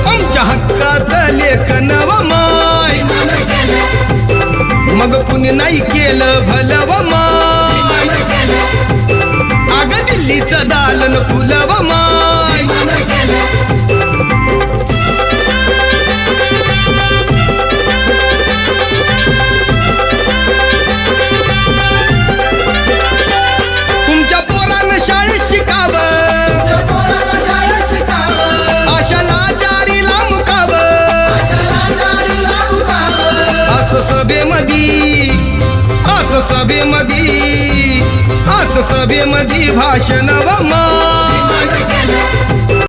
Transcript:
आमच्या हक्काचं लेखन व माय मग कुणी नाही केलं भलं व माय अग दिल्लीचं दालन फुलं व माय तुमच्या पोरानं शाळेत शिकावं आशाला जारीला मुकावं असं सभेमधी भाषण व माय